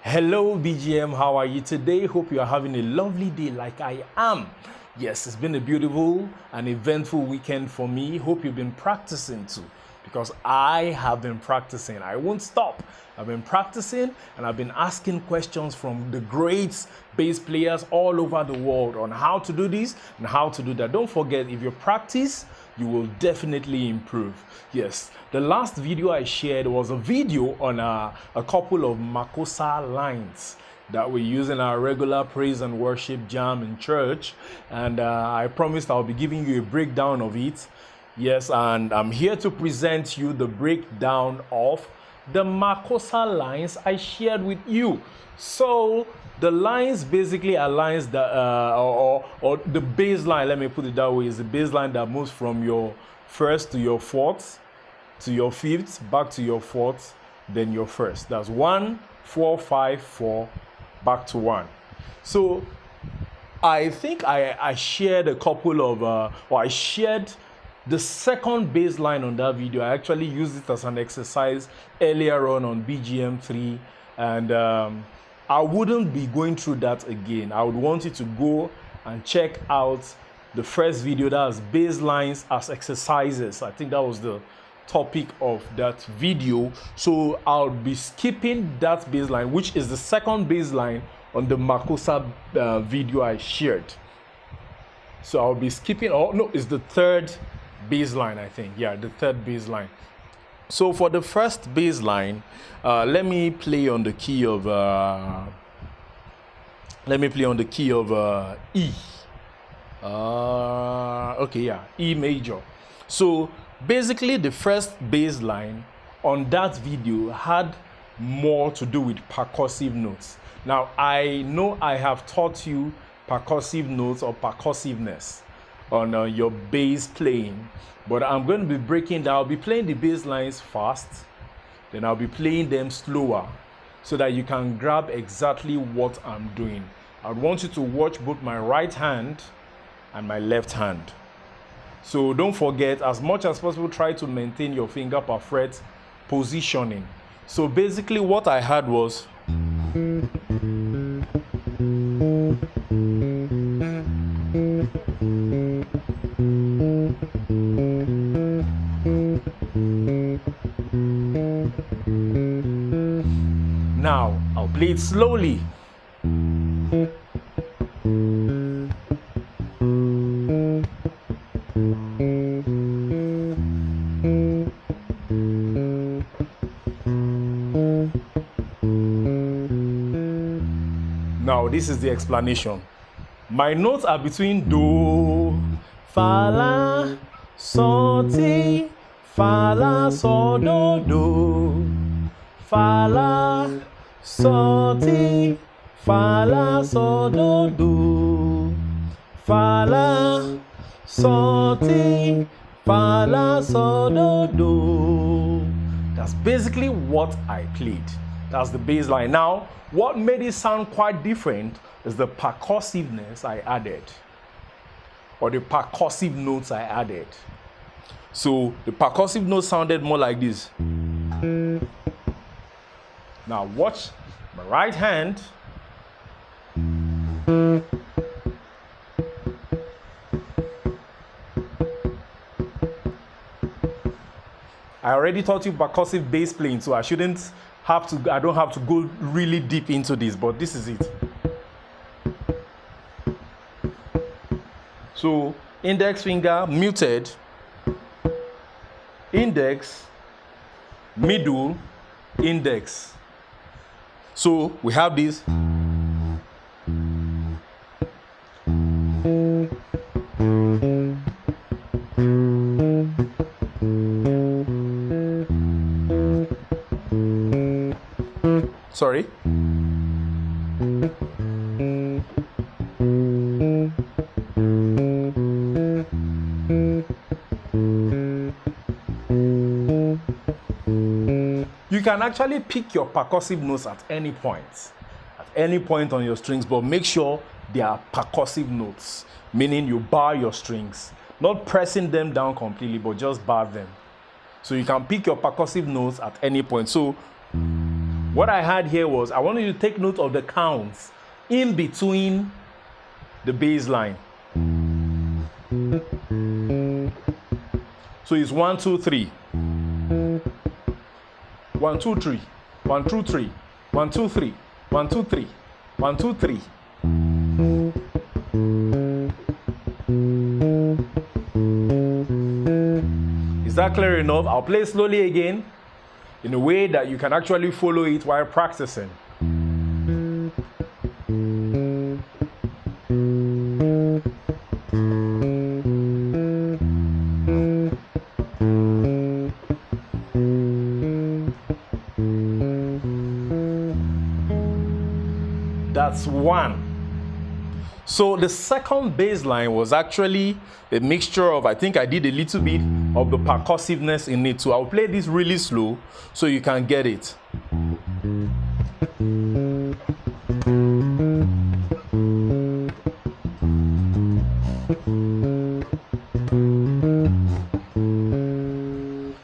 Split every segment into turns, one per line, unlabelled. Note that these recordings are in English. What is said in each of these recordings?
Hello BGM, how are you today? Hope you are having a lovely day like I am. Yes, it's been a beautiful and eventful weekend for me. Hope you've been practicing too, because I have been practicing. I won't stop. I've been practicing and I've been asking questions from the great bass players all over the world on how to do this and how to do that. Don't forget, if you practice, you will definitely improve. Yes, the last video I shared was a video on a couple of Makossa lines that we use in our regular praise and worship jam in church, and I promised I'll be giving you a breakdown of it. Yes, and I'm here to present you the breakdown of the Makossa lines I shared with you. So the lines basically are lines that or the bass line, let me put it that way, is the bass line that moves from your first to your fourth to your fifth, back to your fourth, then your first. That's 1 4 5 4, back to 1. So I think I shared a couple of I shared the second bass line on that video. I actually used it as an exercise earlier on BGM 3, and I wouldn't be going through that again. I would want you to go and check out the first video, that's bass lines as exercises. I think that was the topic of that video. So I'll be skipping that bass line, which is the second bass line on the Makossa video I shared. So I'll be skipping, oh no, it's the third bass line, I think. Yeah, the third bass line. So for the first bass line, let me play on the key of E. Okay, yeah, E major. So basically the first bass line on that video had more to do with percussive notes. Now I know I have taught you percussive notes or percussiveness on your bass playing, but I'm going to be breaking down. I'll be playing the bass lines fast, then I'll be playing them slower so that you can grab exactly what I'm doing. I want you to watch both my right hand and my left hand. So don't forget, as much as possible, try to maintain your finger per fret positioning. So basically what I had was now I'll play it slowly. Now this is the explanation. My notes are between do, fa, la, sol, ti, fa, la, sol, do, fa, la, sol, ti, fa, la, sol, do, fa, la, sol, ti, fa, la, sol, do. That's basically what I played. That's the bass line. Now, what made it sound quite different is the percussiveness I added, or the percussive notes I added. So the percussive notes sounded more like this. Now watch my right hand. I already taught you percussive bass playing, so I don't have to go really deep into this, but this is it. So index finger muted, index, middle, index. So we have this. Sorry. You can actually pick your percussive notes at any point on your strings, but make sure they are percussive notes, meaning you bar your strings, not pressing them down completely, but just bar them. So you can pick your percussive notes at any point. So what I had here was I wanted you to take note of the counts in between the bass line. So it's 1, 2, 3. 1, 2, 3. 1, 2, 3. 1, 2, 3. 1, 2, 3. 1, 2, 3. Is that clear enough? I'll play slowly again in a way that you can actually follow it while practicing. That's 1. So the second bass line was actually a mixture of, I think I did a little bit of the percussiveness in it. So I'll play this really slow so you can get it.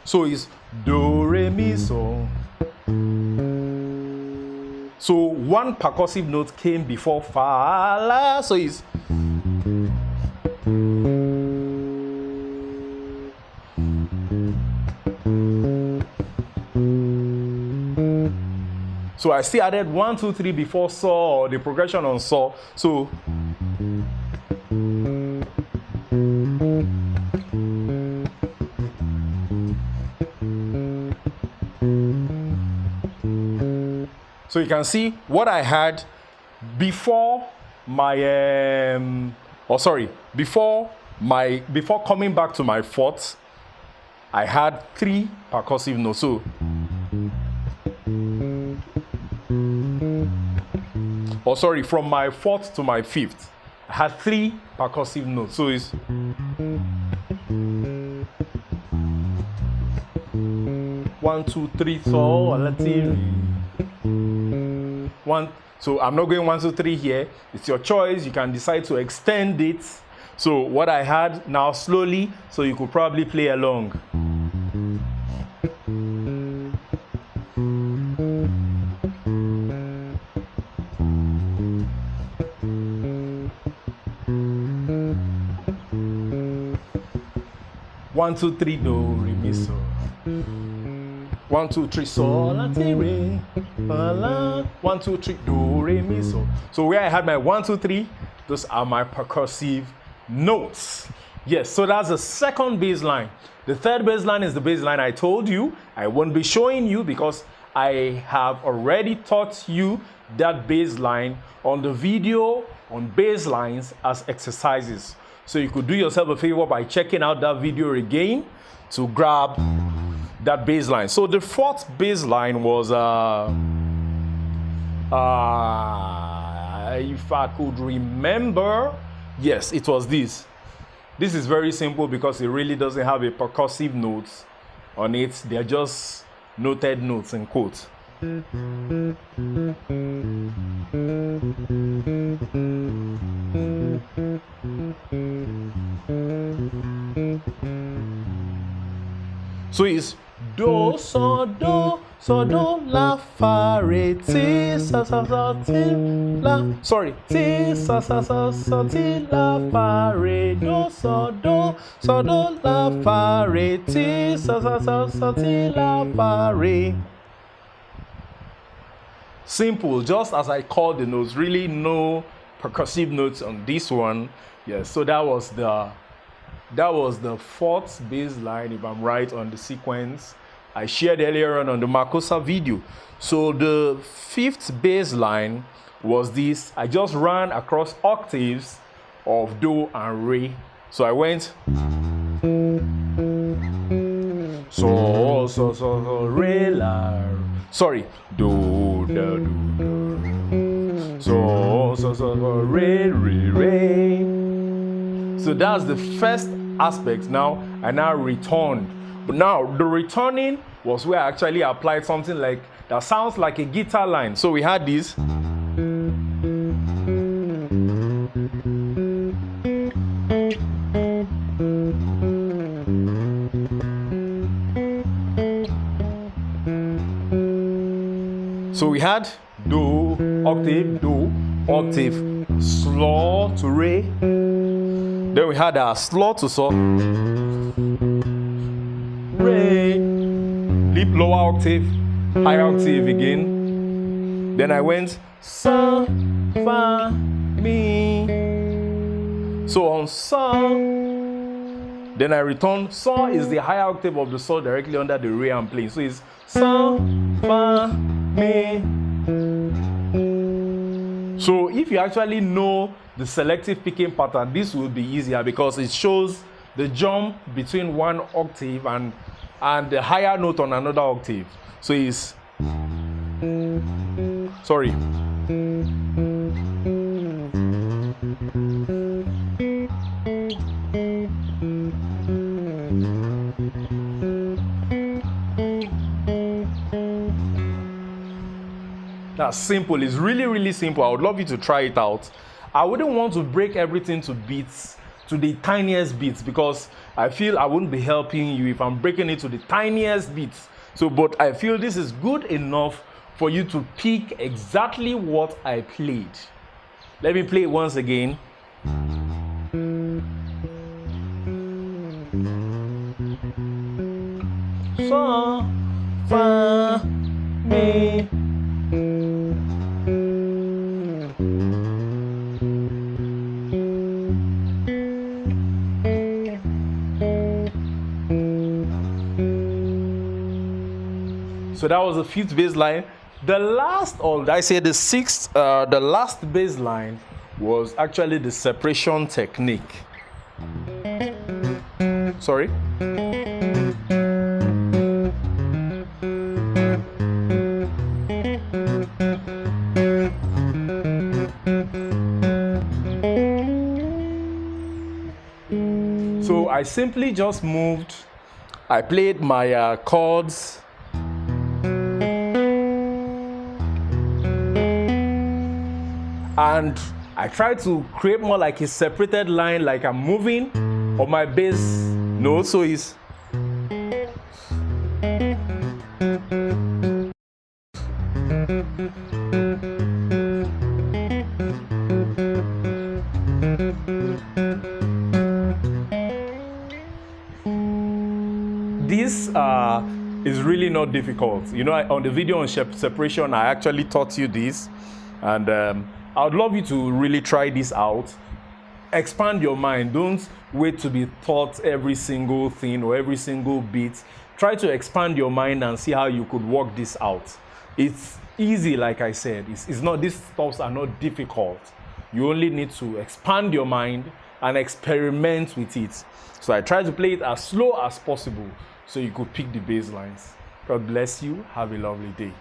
So it's do, re, mi, so. So one percussive note came before fa, la, so it's so I still added 1, 2, 3 before saw, or the progression on saw. So so you can see what I had before my before coming back to my fourth, I had 3 percussive notes. So from my fourth to my fifth, I had 3 percussive notes. So it's one, 2, 3, so let's see. 1. So I'm not going 1, 2, 3 here. It's your choice. You can decide to extend it. So what I had now slowly, so you could probably play along. One, 2, 3, do, re, mi, so. 1, 2, 3, sol, la, ti, re, fa, la. 1, 2, 3, do, re, mi, so. So where I had my 1, 2, 3, those are my percussive notes. Yes, so that's the second bass line. The third bass line is the bass line I told you. I won't be showing you because I have already taught you that bass line on the video on bass lines as exercises. So you could do yourself a favor by checking out that video again to grab that bass line. So the fourth bass line was if I could remember, yes, it was this. This is very simple because it really doesn't have a percussive notes on it. They're just noted notes in quotes. So it's do, so, la, fa, re, ti, sa, ti, la. Sorry, ti, sa, ti, la, fa, re, do, so, la, fa, re, ti, sa, ti, la, fa, re. Simple, just as I called the notes. Really no percussive notes on this one. Yes, so that was the fourth bass line, if I'm right, on the sequence I shared earlier on the Makossa video. So the fifth bass line was this. I just ran across octaves of do and re. So I went so, re, la. Sorry, do, da, do, so, re, re. So that's the first aspect. Now I now returned. But now the returning was where I actually applied something like that sounds like a guitar line. So we had this. So we had do, octave, slaw to re. Then we had our slaw to saw, re, leap lower octave, high octave again. Then I went sa, fa, mi. So on sa, then I return. Sa is the higher octave of the saw directly under the re I'm playing. So it's sa, fa, mi. So if you actually know the selective picking pattern, this will be easier because it shows the jump between one octave and the higher note on another octave. So it's, sorry. That's simple. It's really, really simple. I would love you to try it out. I wouldn't want to break everything to beats, to the tiniest beats, because I feel I wouldn't be helping you if I'm breaking it to the tiniest beats. So, but I feel this is good enough for you to pick exactly what I played. Let me play it once again. Fa, fa, mi. So that was the fifth bass line. The last, or I say the sixth, the last bass line was actually the separation technique. Sorry. So I simply just moved, I played my chords, and I try to create more like a separated line, like I'm moving on my bass note. So it's this is really not difficult. You know, on the video on separation, I actually taught you this, and I would love you to really try this out. Expand your mind. Don't wait to be taught every single thing or every single beat. Try to expand your mind and see how you could work this out. It's easy, like I said. It's not, these stuffs are not difficult. You only need to expand your mind and experiment with it. So I try to play it as slow as possible so you could pick the bass lines. God bless you. Have a lovely day.